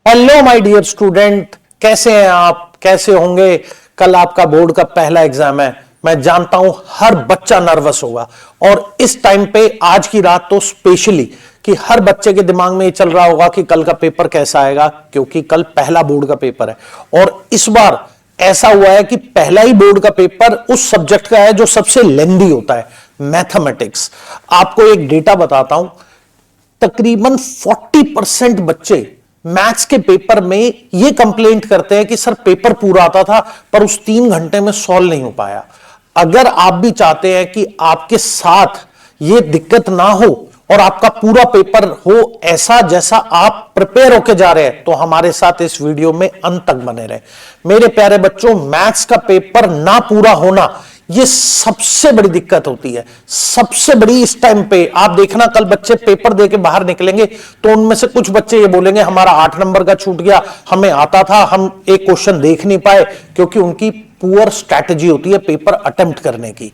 Hello my dear student, कैसे हैं आप? कैसे होंगे? कल आपका बोर्ड का पहला एग्जाम है। मैं जानता हूं हर बच्चा नर्वस होगा और इस टाइम पे आज की रात तो स्पेशली कि हर बच्चे के दिमाग में ये चल रहा होगा कि कल का पेपर कैसा आएगा, क्योंकि कल पहला बोर्ड का पेपर है। और इस बार ऐसा हुआ है कि पहला ही बोर्ड का पेपर उस सब्जेक्ट का है जो सबसे लेंदी होता है, मैथमेटिक्स। आपको एक डेटा बताता हूं, तकरीबन 40% बच्चे मैथ्स के पेपर में यह कंप्लेंट करते हैं कि सर पेपर पूरा आता था पर उस 3 घंटे में सॉल्व नहीं हो पाया। अगर आप भी चाहते हैं कि आपके साथ यह दिक्कत ना हो और आपका पूरा पेपर हो ऐसा जैसा आप प्रिपेयर होके जा रहे हैं, तो हमारे साथ इस वीडियो में अंत तक बने रहे। मेरे प्यारे बच्चों, मैथ्स का पेपर ना पूरा होना ये सबसे बड़ी दिक्कत होती है, सबसे बड़ी। इस टाइम पे आप देखना, कल बच्चे पेपर देके बाहर निकलेंगे तो उनमें से कुछ बच्चे ये बोलेंगे हमारा 8 नंबर का छूट गया, हमें आता था, हम एक क्वेश्चन देख नहीं पाए, क्योंकि उनकी पुअर स्ट्रैटेजी होती है पेपर अटेम्प्ट करने की।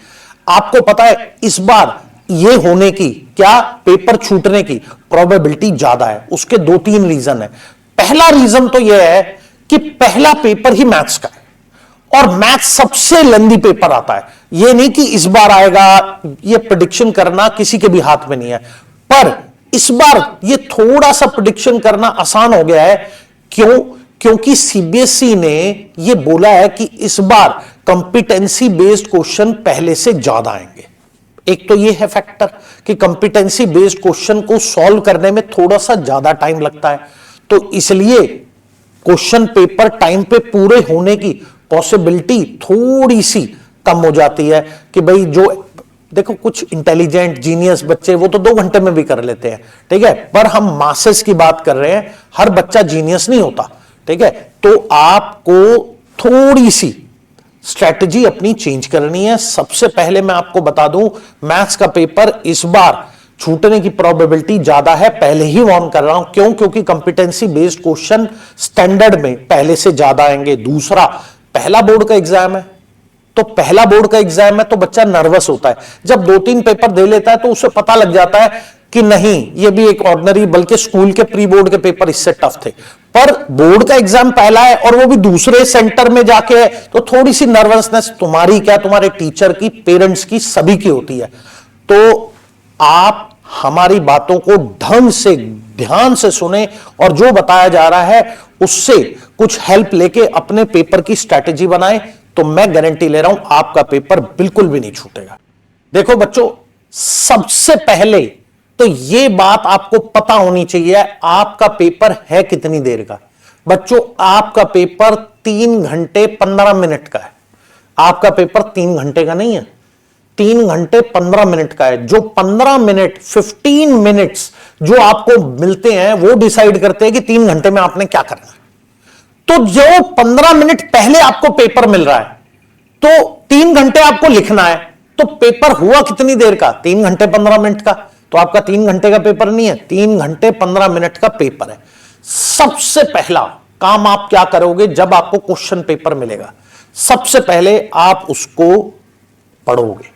आपको पता है इस बार ये होने की, क्या पेपर छूटने की प्रोबेबिलिटी ज्यादा है। उसके 2-3 रीजन है। पहला रीजन तो यह है कि पहला पेपर ही मैथ्स का है और मैथ्स सबसे लेंदी पेपर आता है। यह नहीं कि इस बार आएगा, यह प्रेडिक्शन करना किसी के भी हाथ में नहीं है, पर इस बार यह थोड़ा सा प्रेडिक्शन करना आसान हो गया है। क्यों? क्योंकि सीबीएसई ने यह बोला है कि इस बार कंपिटेंसी बेस्ड क्वेश्चन पहले से ज्यादा आएंगे। एक तो यह है फैक्टर कि कंपिटेंसी बेस्ड क्वेश्चन को सॉल्व करने में थोड़ा सा ज्यादा टाइम लगता है, तो इसलिए क्वेश्चन पेपर टाइम पे पूरे होने की पॉसिबिलिटी थोड़ी सी कम हो जाती है। कि भाई जो देखो कुछ इंटेलिजेंट जीनियस बच्चे वो तो 2 घंटे में भी कर लेते हैं, ठीक है, पर हम मासेस की बात कर रहे हैं, हर बच्चा जीनियस नहीं होता, ठीक है। तो आपको थोड़ी सी स्ट्रेटजी अपनी चेंज करनी है। सबसे पहले मैं आपको बता दूं, मैथ्स का पेपर इस बार छूटने की प्रोबेबिलिटी ज्यादा है, पहले ही वार्न कर रहा हूं। क्यों? क्योंकि कंपिटेंसी बेस्ड क्वेश्चन स्टैंडर्ड में पहले से ज्यादा आएंगे। दूसरा, पहला बोर्ड का एग्जाम है, तो पहला बोर्ड का एग्जाम है तो बच्चा नर्वस होता है। जब 2-3 पेपर दे लेता है तो उसे पता लग जाता है कि नहीं, ये भी एक ऑर्डिनरी, बल्कि स्कूल के प्री बोर्ड के पेपर इससे टफ थे, पर बोर्ड का एग्जाम पहला है और वो भी दूसरे सेंटर में जाके है, तो थोड़ी सी नर्वसनेस तुम्हारी क्या, तुम्हारे टीचर की, पेरेंट्स की, सभी की होती है। तो आप हमारी बातों को ढंग से, ध्यान से सुने और जो बताया जा रहा है उससे कुछ हेल्प लेके अपने पेपर की स्ट्रैटेजी बनाएं, तो मैं गारंटी ले रहा हूं आपका पेपर बिल्कुल भी नहीं छूटेगा। देखो बच्चों, सबसे पहले तो यह बात आपको पता होनी चाहिए, आपका पेपर है कितनी देर का। बच्चों, आपका पेपर 3 घंटे 15 मिनट का है। आपका पेपर 3 घंटे का नहीं है, 3 घंटे 15 मिनट का है। जो 15 मिनट, 15 मिनट्स जो आपको मिलते हैं वो डिसाइड करते हैं कि 3 घंटे में आपने क्या करना है। तो जो 15 मिनट पहले आपको पेपर मिल रहा है, तो 3 घंटे आपको लिखना है, तो पेपर हुआ कितनी देर का? 3 घंटे 15 मिनट का। तो आपका 3 घंटे का पेपर नहीं है, 3 घंटे 15 मिनट का पेपर है। सबसे पहला काम आप क्या करोगे जब आपको क्वेश्चन पेपर मिलेगा? सबसे पहले आप उसको पढ़ोगे,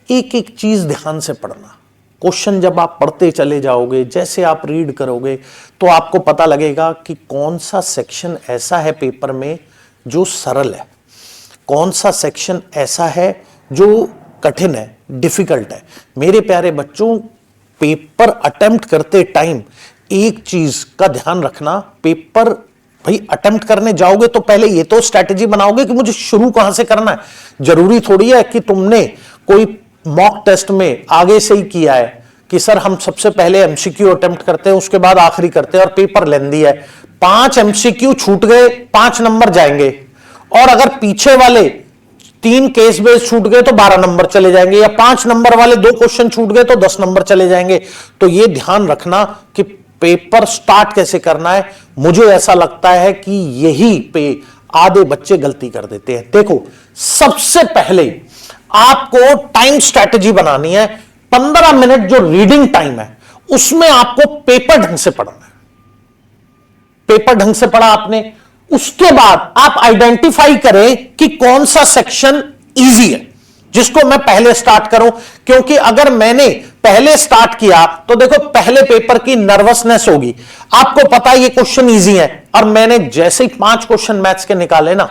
एक एक चीज ध्यान से पढ़ना। क्वेश्चन जब आप पढ़ते चले जाओगे, जैसे आप रीड करोगे, तो आपको पता लगेगा कि कौन सा सेक्शन ऐसा है पेपर में जो सरल है, कौन सा सेक्शन ऐसा है जो कठिन है, डिफिकल्ट है। मेरे प्यारे बच्चों, पेपर अटेम्प्ट करते टाइम एक चीज का ध्यान रखना, पेपर भाई अटेम्प्ट करने जाओगे तो पहले ये तो स्ट्रैटेजी बनाओगे कि मुझे शुरू कहां से करना है। जरूरी थोड़ी है कि तुमने कोई मॉक टेस्ट में आगे से ही किया है कि सर हम सबसे पहले एमसीक्यू अटेम्प्ट करते हैं, उसके बाद आखिरी करते हैं, और पेपर लेंदी है, 5 एमसीक्यू छूट गए, 5 नंबर जाएंगे, और अगर पीछे वाले 3 केस बेस छूट गए तो 12 नंबर चले जाएंगे, या 5 नंबर वाले 2 क्वेश्चन छूट गए तो 10 नंबर चले जाएंगे। तो यह ध्यान रखना कि पेपर स्टार्ट कैसे करना है। मुझे ऐसा लगता है कि यही पे आधे बच्चे गलती कर देते हैं। देखो, सबसे पहले आपको टाइम स्ट्रैटेजी बनानी है। 15 मिनट जो रीडिंग टाइम है उसमें आपको पेपर ढंग से पढ़ना है। पेपर ढंग से पढ़ा आपने, उसके बाद आप आइडेंटिफाई करें कि कौन सा सेक्शन इजी है जिसको मैं पहले स्टार्ट करूं। क्योंकि अगर मैंने पहले स्टार्ट किया तो देखो पहले पेपर की नर्वसनेस होगी। आपको पता है ये क्वेश्चन इजी है, और मैंने जैसे ही 5 क्वेश्चन मैथ्स के निकाले ना,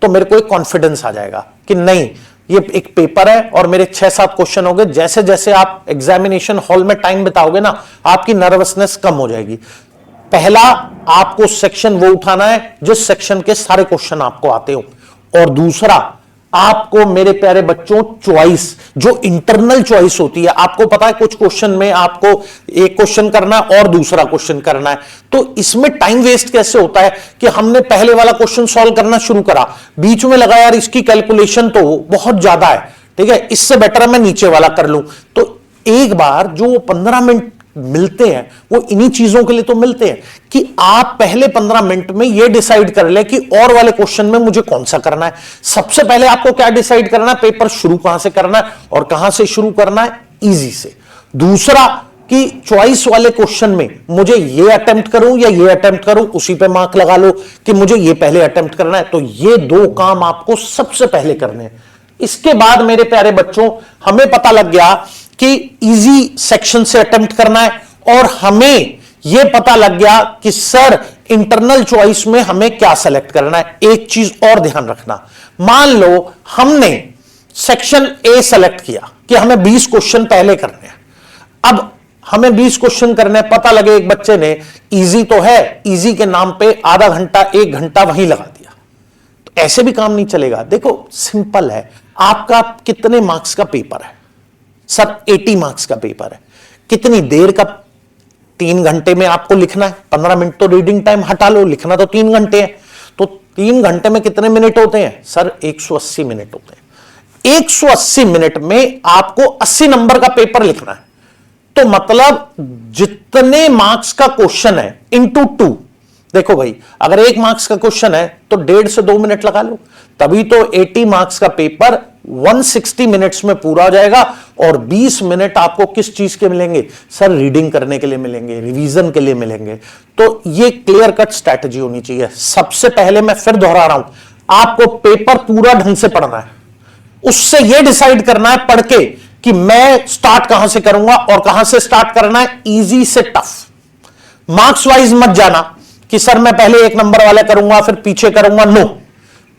तो मेरे को एक कॉन्फिडेंस आ जाएगा कि नहीं, ये एक पेपर है और मेरे 6-7 क्वेश्चन हो गए। जैसे जैसे आप एग्जामिनेशन हॉल में टाइम बिताओगे ना, आपकी नर्वसनेस कम हो जाएगी। पहला, आपको सेक्शन वो उठाना है जिस सेक्शन के सारे क्वेश्चन आपको आते हो, और दूसरा, आपको मेरे प्यारे बच्चों चॉइस, जो इंटरनल चॉइस होती है, आपको पता है कुछ क्वेश्चन में आपको एक क्वेश्चन करना है और दूसरा क्वेश्चन करना है, तो इसमें टाइम वेस्ट कैसे होता है कि हमने पहले वाला क्वेश्चन सॉल्व करना शुरू करा, बीच में लगा यार इसकी कैलकुलेशन तो बहुत ज्यादा है, ठीक है, इससे बेटर मैं नीचे वाला कर लूं। तो एक बार जो 15 मिनट मिलते हैं वो इन्हीं चीजों के लिए तो मिलते हैं कि आप पहले 15 मिनट में ये डिसाइड कर ले कि और वाले क्वेश्चन में मुझे कौन सा करना है। सबसे पहले आपको क्या डिसाइड करना है, पेपर शुरू कहां से करना है, और कहां से शुरू करना है, इजी से। दूसरा कि चॉइस वाले क्वेश्चन में मुझे ये अटेम्प्ट करूं या ये अटेम्प्ट करूं, उसी पे मार्क लगा लो कि मुझे ये पहले अटेम्प्ट करना है। तो ये 2 काम आपको सबसे पहले करने हैं। इसके बाद मेरे प्यारे बच्चों, हमें पता लग गया कि इजी सेक्शन से अटेम्प्ट करना है, और हमें यह पता लग गया कि सर इंटरनल चॉइस में हमें क्या सेलेक्ट करना है। एक चीज और ध्यान रखना, मान लो हमने सेक्शन ए सेलेक्ट किया कि हमें 20 क्वेश्चन पहले करने हैं। अब हमें 20 क्वेश्चन करने हैं, पता लगे एक बच्चे ने इजी तो है, इजी के नाम पे आधा घंटा 1 घंटा वहीं लगा दिया, तो ऐसे भी काम नहीं चलेगा। देखो सिंपल है, आपका कितने मार्क्स का पेपर है सर? 80 मार्क्स का पेपर है। कितनी देर का? 3 घंटे में आपको लिखना है। 15 मिनट तो रीडिंग टाइम हटा लो, लिखना तो 3 घंटे है। तो 3 घंटे में कितने मिनट होते हैं सर? 180 मिनट होते हैं। 180 मिनट में आपको 80 नंबर का पेपर लिखना है। तो मतलब जितने मार्क्स का क्वेश्चन है इंटू 2, देखो भाई अगर 1 मार्क्स का क्वेश्चन है तो 1.5 से 2 मिनट लगा लो, तभी तो 80 मार्क्स का पेपर 160 मिनट्स में पूरा हो जाएगा। और 20 मिनट आपको किस चीज के मिलेंगे सर? रीडिंग करने के लिए मिलेंगे, रिवीजन के लिए मिलेंगे। तो ये क्लियर कट स्ट्रैटेजी होनी चाहिए। सबसे पहले मैं फिर दोहरा रहा हूं, आपको पेपर पूरा ढंग से पढ़ना है, उससे यह डिसाइड करना है पढ़ के कि मैं स्टार्ट कहां से करूंगा, और कहां से स्टार्ट करना है, इजी से टफ। मार्क्स वाइज मत जाना कि सर मैं पहले 1 नंबर वाला करूंगा फिर पीछे करूंगा, नो।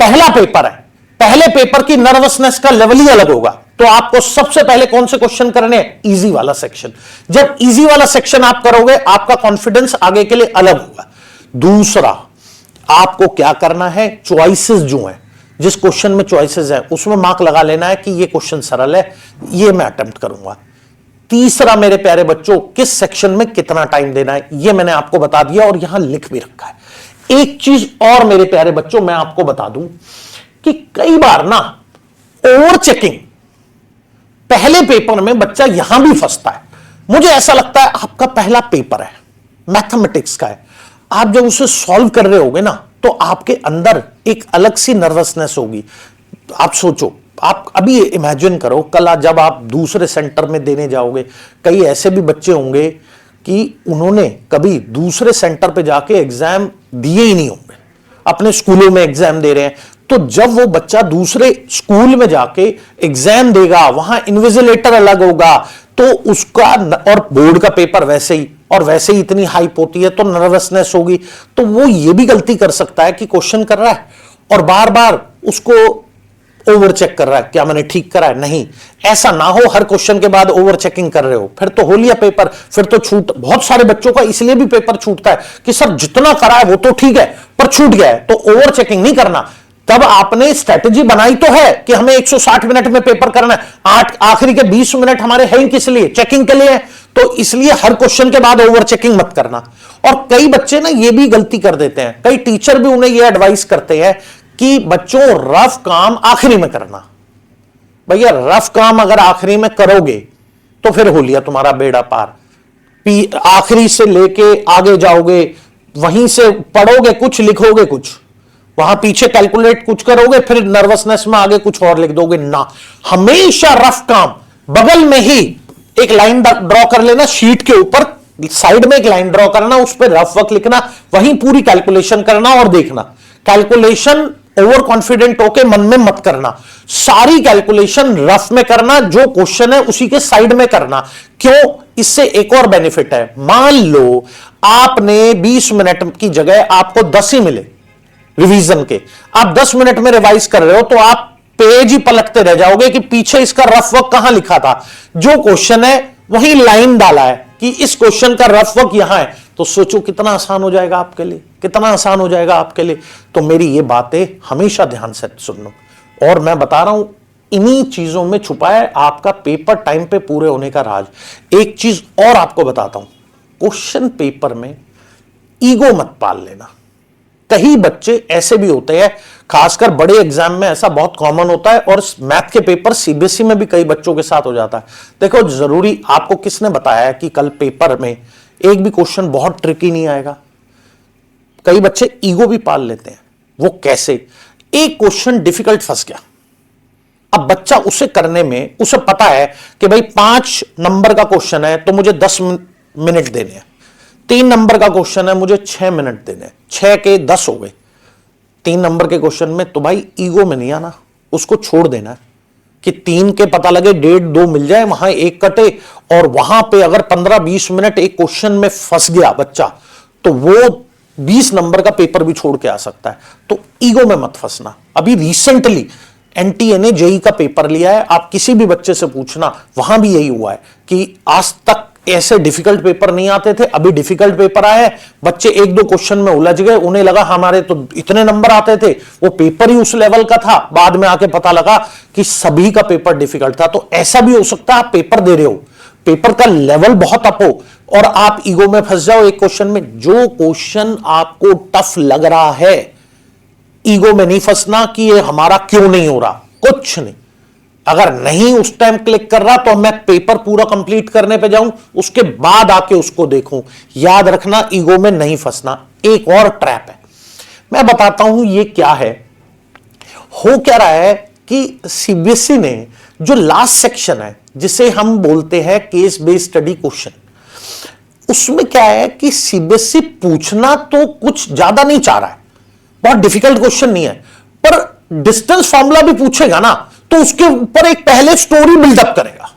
पहला पेपर है, पहले पेपर की नर्वसनेस का लेवल ही अलग होगा। तो आपको सबसे पहले कौन से क्वेश्चन करने हैं? इजी वाला सेक्शन। जब इजी वाला सेक्शन आप करोगे, आपका कॉन्फिडेंस आगे के लिए अलग होगा। दूसरा, आपको क्या करना है, चॉइसेस जो हैं, जिस क्वेश्चन में चॉइसेस है उसमें मार्क लगा लेना है कि ये क्वेश्चन सरल है, ये मैं अटेम्प्ट करूंगा। तीसरा मेरे प्यारे बच्चों, किस सेक्शन में कितना टाइम देना है, ये मैंने आपको बता दिया और यहां लिख भी रखा है। एक चीज और मेरे प्यारे बच्चों मैं आपको बता दूं कि कई बार ना ओवर चेकिंग, पहले पेपर में बच्चा यहां भी फंसता है। मुझे ऐसा लगता है आपका पहला पेपर है, मैथमेटिक्स का है, आप जब उसे सॉल्व कर रहे होगे ना तो आपके अंदर एक अलग सी नर्वसनेस होगी। आप सोचो, आप अभी इमेजिन करो कल जब आप दूसरे सेंटर में देने जाओगे, कई ऐसे भी बच्चे होंगे कि उन्होंने कभी दूसरे सेंटर पे जाके एग्जाम दिए ही नहीं होंगे, अपने स्कूलों में एग्जाम दे रहे हैं। तो जब वो बच्चा दूसरे स्कूल में जाके एग्जाम देगा, वहां इन्विजिलेटर अलग होगा, तो उसका और बोर्ड का पेपर वैसे ही, और वैसे ही इतनी हाइप होती है तो नर्वसनेस होगी। तो वो ये भी गलती कर सकता है कि क्वेश्चन कर रहा है और बार बार उसको ओवर चेक कर रहा है, क्या मैंने ठीक करा है? नहीं, ऐसा ना हो हर क्वेश्चन के बाद ओवर चेकिंग कर रहे हो, फिर तो हो लिया पेपर, फिर तो छूट। बहुत सारे बच्चों का इसलिए भी पेपर छूटता है कि सर जितना करा है वो तो ठीक है पर छूट गया है, तो ओवर चेकिंग नहीं करना। तब आपने स्ट्रेटेजी बनाई तो है कि हमें 160 मिनट में पेपर करना है, आखिरी के 20 मिनट हमारे हैं किस लिए? चेकिंग के लिए है। तो इसलिए हर क्वेश्चन के बाद ओवर चेकिंग मत करना। और कई बच्चे ना ये भी गलती कर देते हैं, कई टीचर भी उन्हें ये एडवाइस करते हैं कि बच्चों रफ काम आखिरी में करना। भैया रफ काम अगर आखिरी में करोगे तो फिर हो लिया तुम्हारा बेड़ा पार। आखिरी से लेके आगे जाओगे, वहीं से पढ़ोगे कुछ, लिखोगे कुछ, वहां पीछे कैलकुलेट कुछ करोगे, फिर नर्वसनेस में आगे कुछ और लिख दोगे ना। हमेशा रफ काम बगल में ही एक लाइन ड्रॉ कर लेना, शीट के ऊपर साइड में एक लाइन ड्रॉ करना, उस पर रफ वर्क लिखना, वहीं पूरी कैलकुलेशन करना और देखना। कैलकुलेशन ओवर कॉन्फिडेंट होके मन में मत करना, सारी कैलकुलेशन रफ में करना, जो क्वेश्चन है उसी के साइड में करना। क्यों? इससे एक और बेनिफिट है, मान लो आपने 20 मिनट की जगह आपको 10 ही मिले रिवीजन के, आप 10 मिनट में रिवाइज कर रहे हो, तो आप पेज ही पलटते रह जाओगे कि पीछे इसका रफ वर्क कहां लिखा था। जो क्वेश्चन है वही लाइन डाला है कि इस क्वेश्चन का रफ वर्क यहां है, तो सोचो कितना आसान हो जाएगा आपके लिए, कितना आसान हो जाएगा आपके लिए। तो मेरी ये बातें हमेशा ध्यान से सुन लो, और मैं बता रहा हूं इन्हीं चीजों में छुपा है आपका पेपर टाइम पे पूरे होने का राज। एक चीज और आपको बताता हूं, क्वेश्चन पेपर में ईगो मत पाल लेना। कई बच्चे ऐसे भी होते हैं, खासकर बड़े एग्जाम में ऐसा बहुत कॉमन होता है, और मैथ के पेपर सीबीएसई में भी कई बच्चों के साथ हो जाता है। देखो, जरूरी आपको किसने बताया है कि कल पेपर में एक भी क्वेश्चन बहुत ट्रिकी नहीं आएगा? कई बच्चे ईगो भी पाल लेते हैं। वो कैसे? एक क्वेश्चन डिफिकल्ट फंस गया, अब बच्चा उसे करने में, उसे पता है कि भाई 5 नंबर का क्वेश्चन है तो मुझे 10 मिनट देने हैं, 3 नंबर का क्वेश्चन है मुझे 6 मिनट देने हैं, 6 के 10 हो गए 3 नंबर के क्वेश्चन में। तो भाई ईगो में नहीं आना, उसको छोड़ देना है कि 3 के पता लगे 1.5 2 मिल जाए, वहां 1 कटे, और वहां पे अगर 15-20 मिनट एक क्वेश्चन में फंस गया बच्चा, तो वो 20 नंबर का पेपर भी छोड़ के आ सकता है। तो ईगो में मत फंसना। अभी रिसेंटली एनटीए ने जेई का पेपर लिया है, आप किसी भी बच्चे से पूछना, वहां भी यही हुआ है कि आज तक ऐसे डिफिकल्ट पेपर नहीं आते थे, अभी डिफिकल्ट पेपर आए हैं, बच्चे 1-2 क्वेश्चन में उलझ गए, उन्हें लगा हमारे तो इतने नंबर आते थे, वो पेपर ही उस लेवल का था, बाद में आके पता लगा कि सभी का पेपर डिफिकल्ट था। तो ऐसा भी हो सकता है आप पेपर दे रहे हो, पेपर का लेवल बहुत अप हो और आप ईगो में फंस जाओ एक क्वेश्चन में। जो क्वेश्चन आपको टफ लग रहा है, ईगो में नहीं फंसना कि ये हमारा क्यों नहीं हो रहा, कुछ नहीं। अगर नहीं उस टाइम क्लिक कर रहा तो मैं पेपर पूरा कंप्लीट करने पे जाऊं, उसके बाद आके उसको देखूं। याद रखना, ईगो में नहीं फंसना। एक और ट्रैप है, मैं बताता हूं ये क्या है। हो क्या रहा है कि सीबीएसई ने जो लास्ट सेक्शन है, जिसे हम बोलते हैं केस बेस्ड स्टडी क्वेश्चन, उसमें क्या है कि सीबीएसई पूछना तो कुछ ज्यादा नहीं चाह रहा है, बहुत डिफिकल्ट क्वेश्चन नहीं है, पर डिस्टेंस फॉर्मूला भी पूछेगा ना, तो उसके ऊपर एक पहले स्टोरी बिल्डअप करेगा।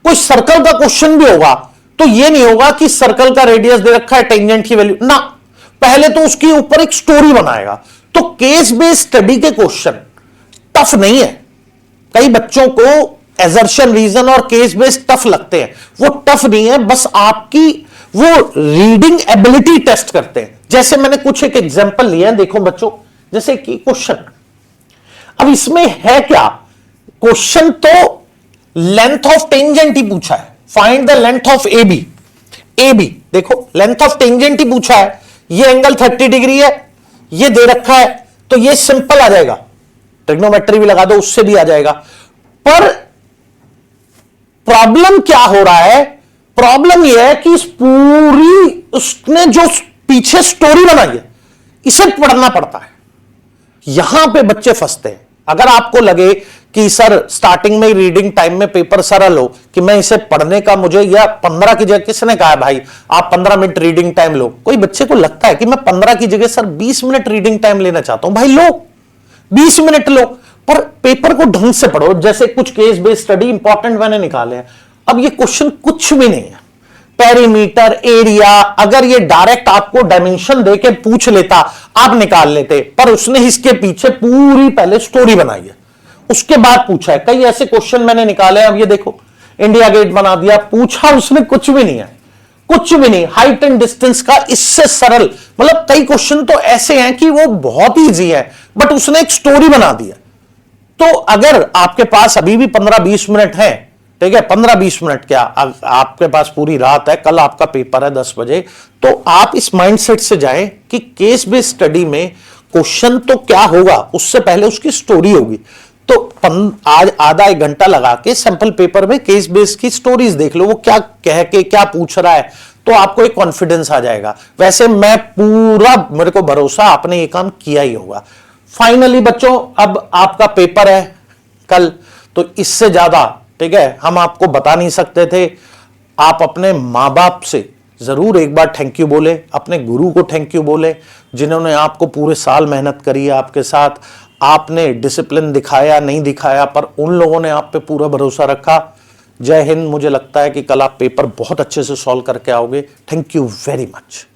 कोई सर्कल का क्वेश्चन भी होगा तो यह नहीं होगा कि सर्कल का रेडियस दे रखा है, टेंजेंट की वैल्यू ना, पहले तो उसके ऊपर एक स्टोरी बनाएगा। तो केस बेस्ड स्टडी के क्वेश्चन टफ नहीं है। कई बच्चों को एजर्शन रीजन और केस बेस्ड टफ लगते हैं, वो टफ नहीं है, बस आपकी वो रीडिंग एबिलिटी टेस्ट करते हैं। जैसे मैंने कुछ एक एग्जांपल लिया है, देखो बच्चों, जैसे कि क्वेश्चन, अब इसमें है क्या, क्वेश्चन तो लेंथ ऑफ टेंजेंट ही पूछा है, find the length of A B. A B देखो, लेंथ ऑफ टेंजेंट ही पूछा है, ये एंगल 30 डिग्री है, ये दे रखा है, तो ये सिंपल आ जाएगा, ट्रिग्नोमेट्री भी लगा दो उससे भी आ जाएगा। पर प्रॉब्लम क्या हो रहा है, प्रॉब्लम यह है कि इस पूरी उसने जो पीछे स्टोरी बनाई है, इसे पढ़ना पड़ता है। यहां पे बच्चे फंसते हैं। अगर आपको लगे कि सर स्टार्टिंग में रीडिंग टाइम में पेपर सरल हो, कि मैं इसे पढ़ने का मुझे, या 15 की जगह, किसने कहा भाई आप 15 मिनट रीडिंग टाइम लो? कोई बच्चे को लगता है कि मैं 15 की जगह सर 20 मिनट रीडिंग टाइम लेना चाहता हूं, भाई लो 20 मिनट लो, पर पेपर को ढंग से पढ़ो। जैसे कुछ केस बेस्ड स्टडी इंपॉर्टेंट मैंने निकाले हैं। अब ये क्वेश्चन कुछ भी नहीं है, पेरीमीटर, एरिया, अगर ये डायरेक्ट आपको डायमेंशन देके पूछ लेता आप निकाल लेते, पर उसने इसके पीछे पूरी पहले स्टोरी बनाई है, उसके बाद पूछा है। कई ऐसे क्वेश्चन मैंने निकाले हैं, अब ये देखो, इंडिया गेट बना दिया, पूछा उसमें कुछ भी नहीं है, कुछ भी नहीं। हाइट एंड डिस्टेंस का इससे सरल, मतलब कई क्वेश्चन तो ऐसे हैं कि वो बहुत ईजी है, बट उसने एक स्टोरी बना दिया। तो अगर आपके पास अभी भी 15-20 मिनट है, ठीक है, 15-20 मिनट क्या, आपके पास पूरी रात है, कल आपका पेपर है 10 बजे, तो आप इस माइंडसेट से जाएं कि केस बेस्ड स्टडी में क्वेश्चन तो क्या होगा, उससे पहले उसकी स्टोरी होगी। तो आज आधा 1 घंटा लगा के सैंपल पेपर में केस बेस्ड की स्टोरीज देख लो, वो क्या कह के क्या पूछ रहा है, तो आपको एक कॉन्फिडेंस आ जाएगा। वैसे मैं पूरा, मेरे को भरोसा आपने ये काम किया ही होगा। फाइनली बच्चों, अब आपका पेपर है कल, तो इससे ज्यादा, ठीक है, हम आपको बता नहीं सकते थे। आप अपने मां बाप से जरूर एक बार थैंक यू बोले, अपने गुरु को थैंक यू बोले, जिन्होंने आपको पूरे साल मेहनत करी है आपके साथ, आपने डिसिप्लिन दिखाया नहीं दिखाया, पर उन लोगों ने आप पे पूरा भरोसा रखा। जय हिंद। मुझे लगता है कि कल आप पेपर बहुत अच्छे से सॉल्व करके आओगे। Thank you very much.